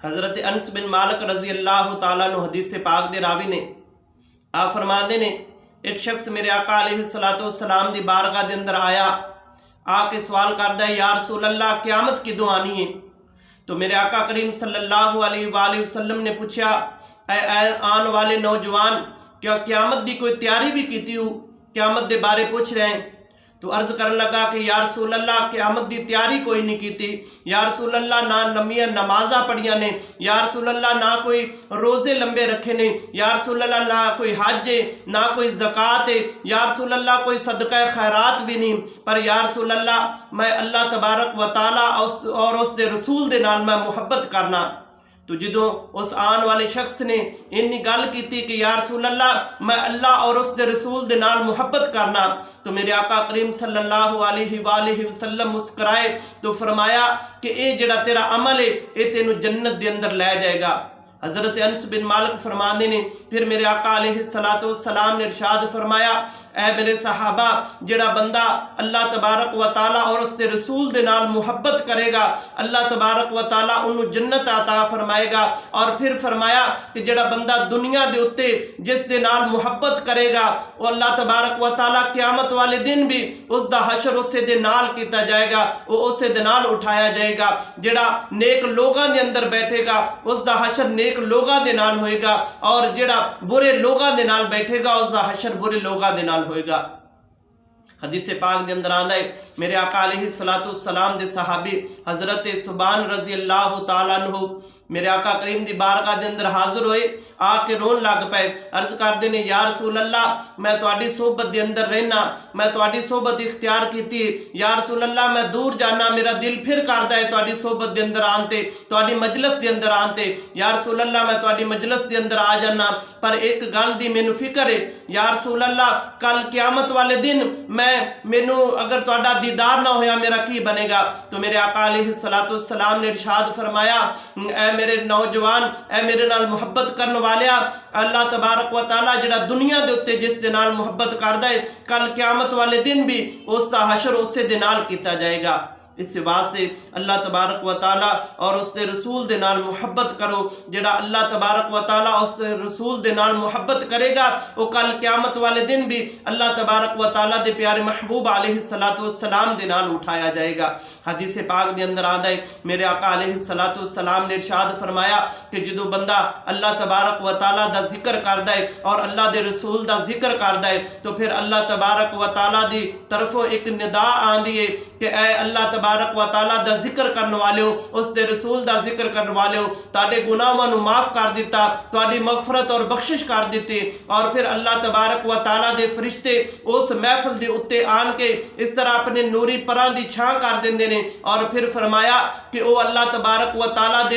हज़रत अनस बिन मालिक रज़ी अल्लाह तआला अन्हु हदीस पाक दे रावी ने आप फरमाते ने एक शख्स मेरे आका अलैहिस्सलातु वस्सलाम दी बारगाह दे अंदर आया, आके सवाल करदा है या रसूल अल्लाह क़यामत किदों आनी है। तो मेरे आका करीम सल्लल्लाहु अलैहि वसल्लम ने पूछा आने वाले नौजवान क्या क़यामत दी कोई तैयारी भी की हो, क़यामत दे बारे पूछ रहे हैं। तो अर्ज कर लगा कि या रसूल अल्लाह क़यामत दी तैयारी कोई नहीं की, या रसूल अल्लाह ना नमियां नमाजा पढ़िया ने, या रसूल अल्लाह ना कोई रोज़े लंबे रखे ने, या रसूल अल्लाह ना कोई हज है ना कोई ज़कात है, या रसूल अल्लाह कोई सदका खैरात भी नहीं, पर या रसूल अल्लाह मैं अल्लाह तबारक व तआला और उसके रसूल दे नाल मैं मुहब्बत करना। तो जो उस आने वाले शख्स ने इन्नी गल की कि या रसूल अल्लाह मैं अल्लाह और उसके रसूल दे नाल मुहब्बत करना, तो मेरे आका करीम सल्लल्लाहु अलैहि वसल्लम मुस्कुराए तो फरमाया कि ये जड़ा तेरा अमल है ये तेनू जन्नत दे अंदर लै जाएगा। हज़रत अनस बिन मालिक फरमाने ने फिर मेरे आका अलैहिस्सलातु वस्सलाम ने इरशाद फरमाया ऐ मेरे सहाबा जड़ा बंदा अल्लाह तबारक व तआला और उसके रसूल दे नाल मुहब्बत करेगा अल्लाह तबारक व तआला उन्हें जन्नत अता फरमाएगा। और फिर फरमाया कि जड़ा बंदा दुनिया दे उत्ते जिस दे नाल मुहब्बत करेगा वो अल्लाह तबारक व तआला क़यामत वाले दिन भी उसका हशर उससे दे नाल किया जाएगा, वो उससे दे नाल उठाया जाएगा। जड़ा नेक लोगों के अंदर बैठेगा उसका हशर नेक लोगों के नाल होएगा, और जड़ा बुरे लोगों के नाल बैठेगा उसका हशर बुरे लोगों के नाल होएगा। हदीस पाक के अंदर आंदा है मेरे आका अलैहिस्सलातु वस्सलाम दे सहाबी हज़रत सुबान रज़ी अल्लाह तआला अन्हु मेरे आका करीम दी बारगाह दे अंदर हाजिर होए, आके रोन लग पे, अर्ज करते ने या रसूल अल्लाह मैं तुहाडी सोहबत दे अंदर रहना, मैं तुहाडी सोहबत इख्तियार की, या रसूल अल्लाह मैं दूर जाना मेरा दिल फिर करदा है तुहाडी सोहबत दे अंदर आनते, तुहाडी मजलिस दे अंदर आनते, या रसूल अल्लाह मैं तुहाडी मजलिस दे अंदर आ जाना, पर एक गल दी मैनू फिक्र है या रसूल अल्लाह कल क़यामत वाले दिन मैनू अगर तुहाडा दीदार ना होया मेरा की बनेगा। तो मेरे आका अलैहिस्सलातु वस्सलाम ने इरशाद फरमाया ऐ मेरे नौजवान ऐ मेरे नाल मुहब्बत करने वाले अल्लाह तबारक व तआला जड़ा दुनिया दे उत्ते जिस दे नाल मुहब्बत करदा है कल क़यामत वाले दिन भी उसका हशर उससे दे नाल किया जाएगा। इस वास्ते अल्लाह तबारक व तआला और उसके रसूल दे नाल मुहब्बत करो। जड़ा अल्लाह तबारक व तआला उसके रसूल दे नाल मुहब्बत करेगा वो कल क़यामत वाले दिन भी अल्लाह तबारक व तआला दे प्यारे महबूब अलैहिस्सलातु वस्सलाम दे नाल उठाया जाएगा। हदीस पाक दे अंदर आंदा है मेरे आका अलैहिस्सलातु वस्सलाम ने इरशाद फरमाया कि जो बंदा अल्लाह तबारक व तआला दा जिक्र करदा है और अल्लाह दे रसूल दा जिक्र करदा है तो फिर अल्लाह तबारक व तआला दी तरफों एक निदा आंदी है कि ऐ अल्लाह तबारक व तआला दा जिक्र करने वाले हो उसके रसूल दा जिक्र करने वाले हो ताडे गुनाहां नू माफ कर दिता, ताडी मगफरत और बख्शिश कर दी। और फिर अल्लाह तबारक व तआला दे फरिश्ते उस महफिल दे उत्ते आन के इस तरह अपने नूरी परां दी छां कर देंदे ने और फिर फरमाया कि ओ अल्लाह तबारक व तआला दे